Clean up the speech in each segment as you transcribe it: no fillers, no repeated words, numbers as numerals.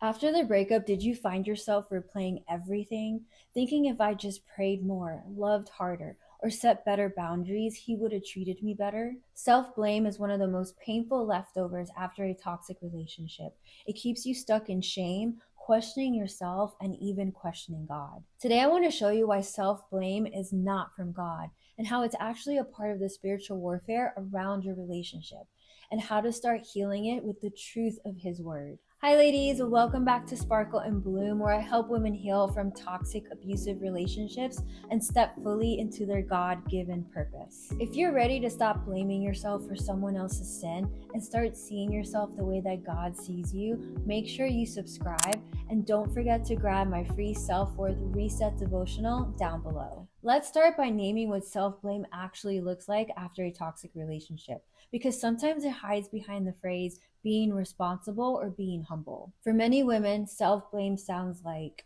After the breakup, did you find yourself replaying everything, thinking if I just prayed more, loved harder, or set better boundaries, he would have treated me better? Self blame is one of the most painful leftovers after a toxic relationship. It keeps you stuck in shame, questioning yourself, and even questioning God. Today, I want to show you why self blame is not from God and how it's actually a part of the spiritual warfare around your relationship, and how to start healing it with the truth of His Word. Hi, ladies. Welcome back to Sparkle and Bloom, where I help women heal from toxic, abusive relationships and step fully into their God given purpose. If you're ready to stop blaming yourself for someone else's sin and start seeing yourself the way that God sees you, make sure you subscribe and don't forget to grab my free self worth reset devotional down below. Let's start by naming what self blame actually looks like after a toxic relationship, because sometimes it hides behind the phrase being responsible or being humble. For many women, self blame sounds like,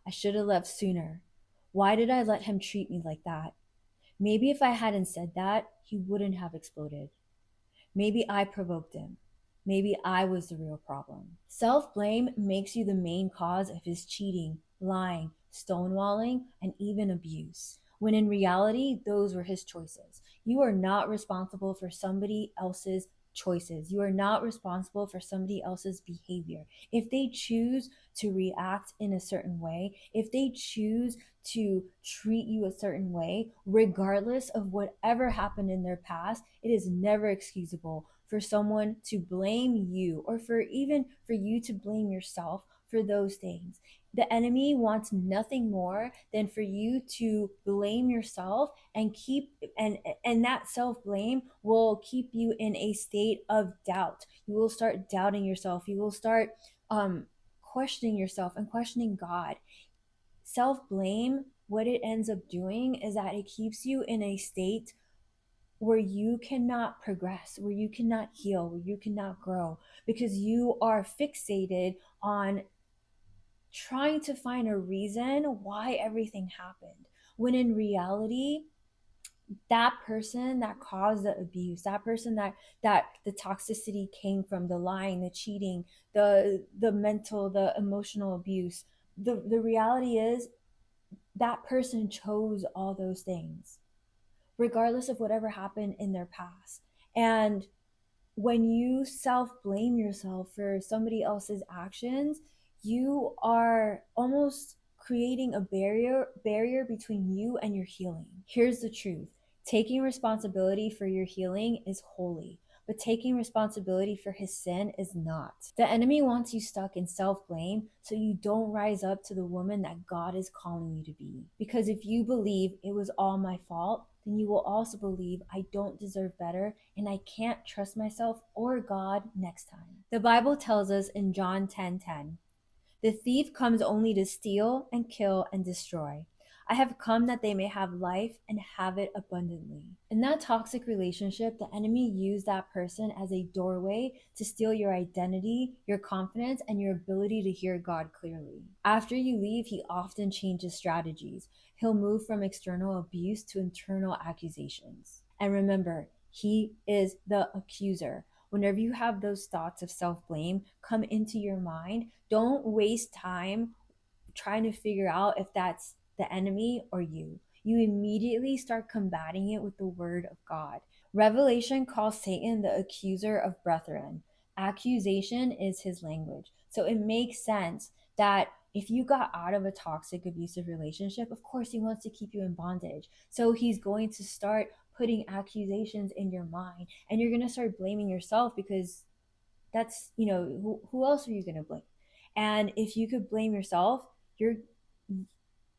I should have left sooner. Why did I let him treat me like that? Maybe if I hadn't said that, he wouldn't have exploded. Maybe I provoked him. Maybe I was the real problem. Self blame makes you the main cause of his cheating, lying, stonewalling, and even abuse, when in reality, those were his choices. You are not responsible for somebody else's choices. You are not responsible for somebody else's behavior. If they choose to react in a certain way, if they choose to treat you a certain way, regardless of whatever happened in their past, it is never excusable for someone to blame you, or for even for you to blame yourself for those things. The enemy wants nothing more than for you to blame yourself and and that self-blame will keep you in a state of doubt. You will start doubting yourself. You will start questioning yourself and questioning God. Self blame, what it ends up doing is that it keeps you in a state where you cannot progress, where you cannot heal, where you cannot grow, because you are fixated on trying to find a reason why everything happened. When in reality, that person that caused the abuse, that person that the toxicity came from, the lying, the cheating, the mental, the emotional abuse, the reality is that person chose all those things, regardless of whatever happened in their past. And when you self blame yourself for somebody else's actions, you are almost creating a barrier between you and your healing. Here's the truth. Taking responsibility for your healing is holy, but taking responsibility for his sin is not. The enemy wants you stuck in self blame so you don't rise up to the woman that God is calling you to be. Because if you believe it was all my fault, then you will also believe I don't deserve better and I can't trust myself or God next time. The Bible tells us in John 10:10, the thief comes only to steal and kill and destroy. I have come that they may have life and have it abundantly. In that toxic relationship, the enemy used that person as a doorway to steal your identity, your confidence, and your ability to hear God clearly. After you leave, he often changes strategies. He'll move from external abuse to internal accusations. And remember, he is the accuser. Whenever you have those thoughts of self blame come into your mind, don't waste time trying to figure out if that's the enemy or you. You immediately start combating it with the word of God. Revelation calls Satan the accuser of brethren. Accusation is his language. So it makes sense that if you got out of a toxic, abusive relationship, of course he wants to keep you in bondage. So he's going to start putting accusations in your mind, and you're going to start blaming yourself, because that's, who else are you going to blame? And if you could blame yourself, you're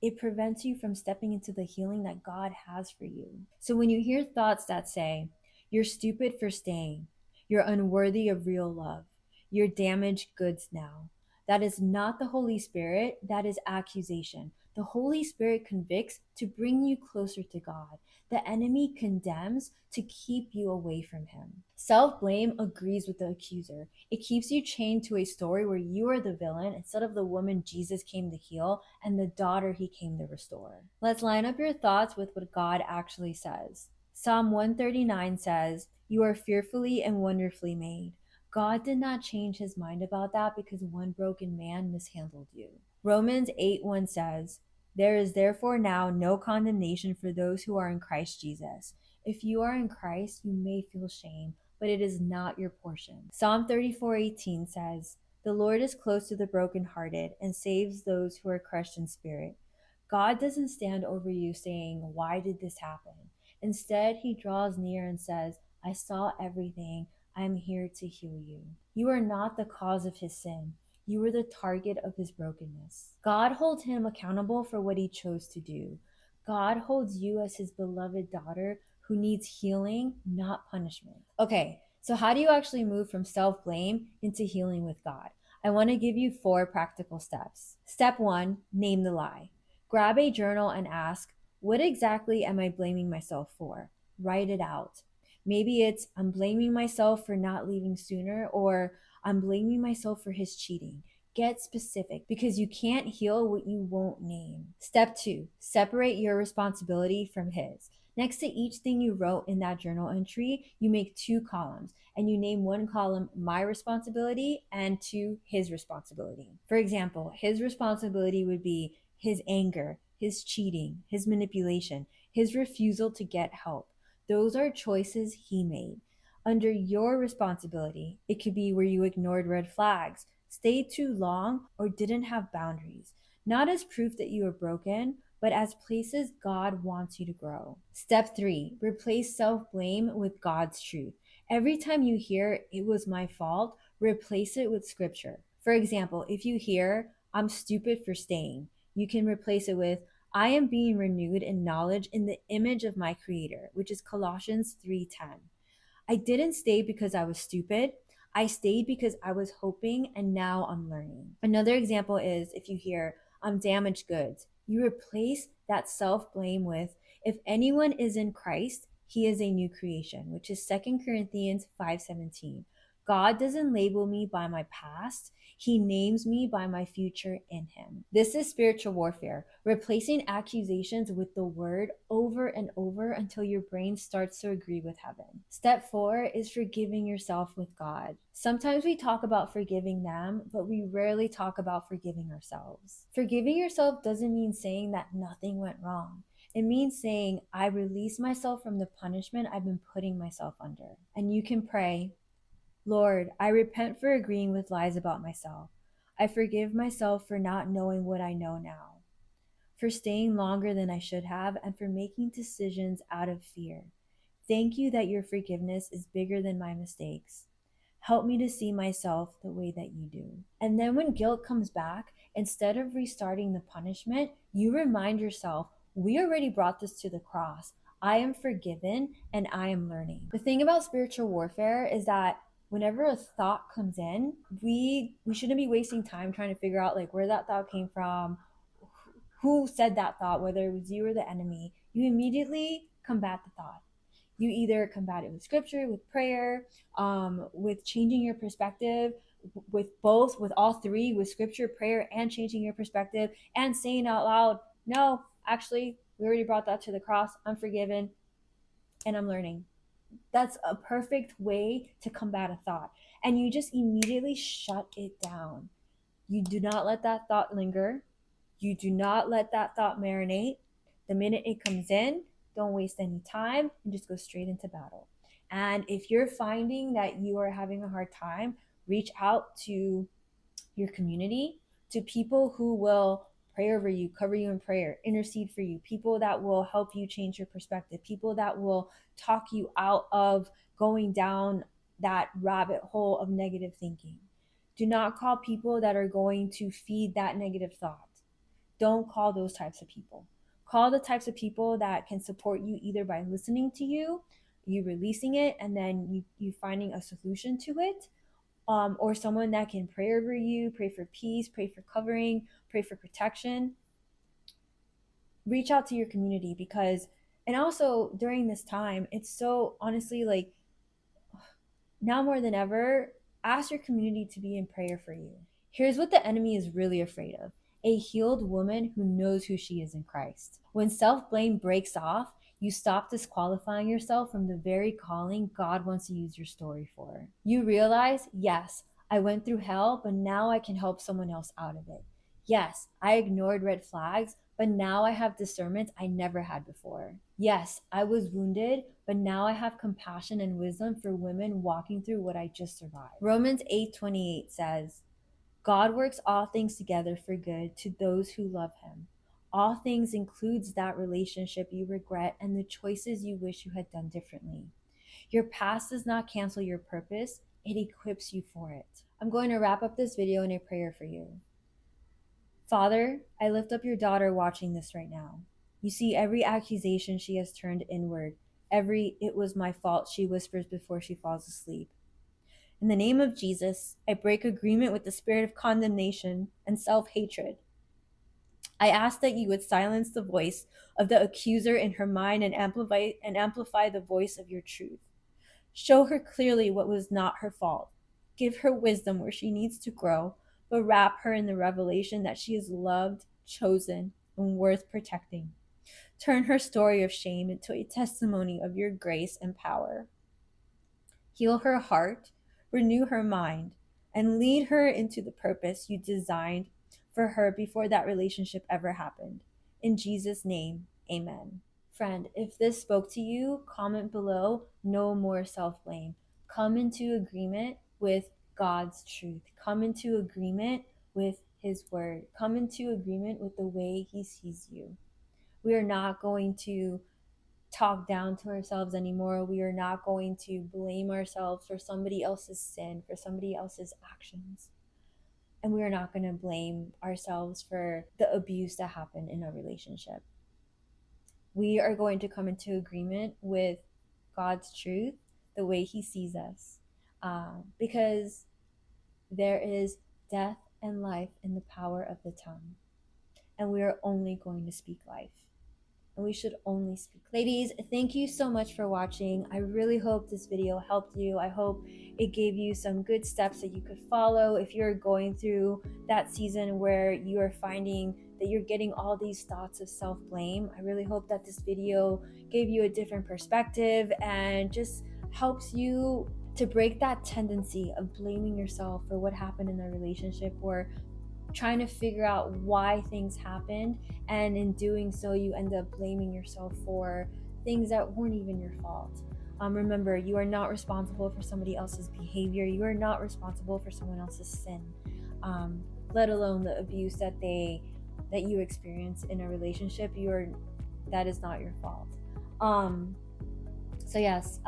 it prevents you from stepping into the healing that God has for you. So when you hear thoughts that say, you're stupid for staying, you're unworthy of real love, you're damaged goods now, that is not the Holy Spirit, that is accusation. The Holy Spirit convicts to bring you closer to God. The enemy condemns to keep you away from him. Self blame agrees with the accuser. It keeps you chained to a story where you are the villain instead of the woman Jesus came to heal and the daughter he came to restore. Let's line up your thoughts with what God actually says. Psalm 139 says, you are fearfully and wonderfully made. God did not change his mind about that because one broken man mishandled you. Romans 8:1 says, "There is therefore now no condemnation for those who are in Christ Jesus." If you are in Christ, you may feel shame, but it is not your portion. Psalm 34:18 says, "The Lord is close to the brokenhearted and saves those who are crushed in spirit." God doesn't stand over you saying, "Why did this happen?" Instead, he draws near and says, "I saw everything. I am here to heal you." You are not the cause of his sin. You were the target of his brokenness. God holds him accountable for what he chose to do. God holds you as his beloved daughter who needs healing, not punishment. Okay, so how do you actually move from self blame into healing with God? I want to give you 4 practical steps. Step 1, name the lie. Grab a journal and ask, what exactly am I blaming myself for? Write it out. Maybe it's, I'm blaming myself for not leaving sooner, or I'm blaming myself for his cheating. Get specific because you can't heal what you won't name. Step 2, separate your responsibility from his. Next to each thing you wrote in that journal entry, you make 2 columns and you name one column my responsibility and 2 his responsibility. For example, his responsibility would be his anger, his cheating, his manipulation, his refusal to get help. Those are choices he made. Under your responsibility, it could be where you ignored red flags, stayed too long, or didn't have boundaries. Not as proof that you are broken, but as places God wants you to grow. Step 3, replace self blame with God's truth. Every time you hear, "It was my fault," replace it with scripture. For example, if you hear, "I'm stupid for staying," you can replace it with, "I am being renewed in knowledge in the image of my creator," which is Colossians 3:10. I didn't stay because I was stupid. I stayed because I was hoping and now I'm learning. Another example is if you hear, "I'm damaged goods," you replace that self blame with, "If anyone is in Christ, he is a new creation," which is 2 Corinthians 5:17. God doesn't label me by my past. He names me by my future in him. This is spiritual warfare, replacing accusations with the word over and over until your brain starts to agree with heaven. Step 4 is forgiving yourself with God. Sometimes we talk about forgiving them, but we rarely talk about forgiving ourselves. Forgiving yourself doesn't mean saying that nothing went wrong. It means saying, "I release myself from the punishment I've been putting myself under." And you can pray, "Lord, I repent for agreeing with lies about myself. I forgive myself for not knowing what I know now, for staying longer than I should have, and for making decisions out of fear. Thank you that your forgiveness is bigger than my mistakes. Help me to see myself the way that you do." And then when guilt comes back, instead of restarting the punishment, you remind yourself, "We already brought this to the cross. I am forgiven and I am learning." The thing about spiritual warfare is that whenever a thought comes in, we shouldn't be wasting time trying to figure out like where that thought came from, who said that thought, whether it was you or the enemy. You immediately combat the thought. You either combat it with scripture, with prayer, with changing your perspective, with both, with all 3, with scripture, prayer, and changing your perspective, and saying out loud, "No, actually, we already brought that to the cross. I'm forgiven and I'm learning." That's a perfect way to combat a thought. And you just immediately shut it down. You do not let that thought linger. You do not let that thought marinate. The minute it comes in, don't waste any time and just go straight into battle. And if you're finding that you are having a hard time, reach out to your community, to people who will pray over you, cover you in prayer, intercede for you, people that will help you change your perspective, people that will talk you out of going down that rabbit hole of negative thinking. Do not call people that are going to feed that negative thought. Don't call those types of people. Call the types of people that can support you either by listening to you, you releasing it, and then you finding a solution to it, or someone that can pray over you, pray for peace, pray for covering, pray for protection. Reach out to your community because, and also during this time, it's so honestly like now more than ever, ask your community to be in prayer for you. Here's what the enemy is really afraid of: a healed woman who knows who she is in Christ. When self blame breaks off, You stop disqualifying yourself from the very calling God wants to use your story for. You realize, yes, I went through hell, but now I can help someone else out of it. Yes, I ignored red flags, but now I have discernment I never had before. Yes, I was wounded, but now I have compassion and wisdom for women walking through what I just survived. Romans 8:28 says, God works all things together for good to those who love him. All things includes that relationship you regret and the choices you wish you had done differently. Your past does not cancel your purpose, it equips you for it. I'm going to wrap up this video in a prayer for you. Father, I lift up your daughter watching this right now. You see every accusation she has turned inward, every "it was my fault" she whispers before she falls asleep. In the name of Jesus, I break agreement with the spirit of condemnation and self-hatred. I ask that you would silence the voice of the accuser in her mind and amplify the voice of your truth. Show her clearly what was not her fault. Give her wisdom where she needs to grow, but wrap her in the revelation that she is loved, chosen, and worth protecting. Turn her story of shame into a testimony of your grace and power. Heal her heart, renew her mind, and lead her into the purpose you designed for her before that relationship ever happened. In Jesus' name, amen. Friend, if this spoke to you, comment below, no more self-blame. Come into agreement with God's truth. Come into agreement with his word. Come into agreement with the way he sees you. We are not going to talk down to ourselves anymore. We are not going to blame ourselves for somebody else's sin, for somebody else's actions. And we are not going to blame ourselves for the abuse that happened in a relationship. We are going to come into agreement with God's truth, the way he sees us. Because there is death and life in the power of the tongue. And we are only going to speak life. And we should only speak. Ladies, thank you so much for watching. I really hope this video helped you. I hope it gave you some good steps that you could follow if you're going through that season where you are finding that you're getting all these thoughts of self-blame. I really hope that this video gave you a different perspective and just helps you to break that tendency of blaming yourself for what happened in the relationship, or trying to figure out why things happened, and in doing so you end up blaming yourself for things that weren't even your fault. Remember, you are not responsible for somebody else's behavior. You are not responsible for someone else's sin, let alone the abuse that you experience in a relationship. That is not your fault. So yes,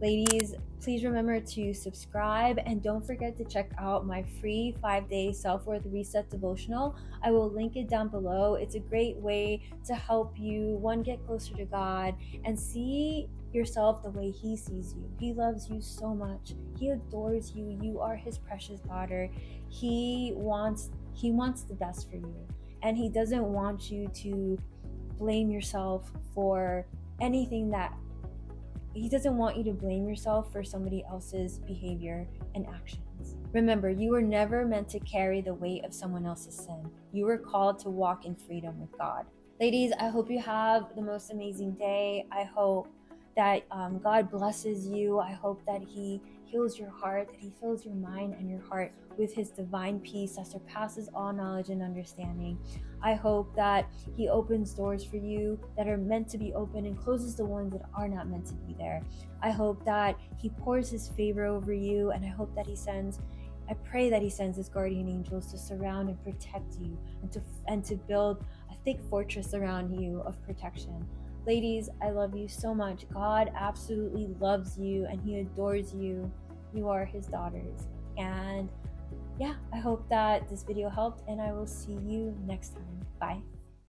ladies, please remember to subscribe, and don't forget to check out my free 5-day self-worth reset devotional. I will link it down below. It's a great way to help you, one, get closer to God and see yourself the way he sees you. He loves you so much. He adores you. You are his precious daughter. He wants the best for you, and he doesn't want you to blame yourself for anything that He doesn't want you to blame yourself for somebody else's behavior and actions. Remember, you were never meant to carry the weight of someone else's sin. You were called to walk in freedom with God. Ladies, I hope you have the most amazing day. I hope that God blesses you. I hope that he heals your heart, that he fills your mind and your heart with his divine peace that surpasses all knowledge and understanding. I hope that he opens doors for you that are meant to be open and closes the ones that are not meant to be there. I hope that he pours his favor over you, and I hope that I pray that he sends his guardian angels to surround and protect you, and to build a thick fortress around you of protection. Ladies, I love you so much. God absolutely loves you and he adores you. You are his daughters. And yeah, I hope that this video helped, and I will see you next time. Bye.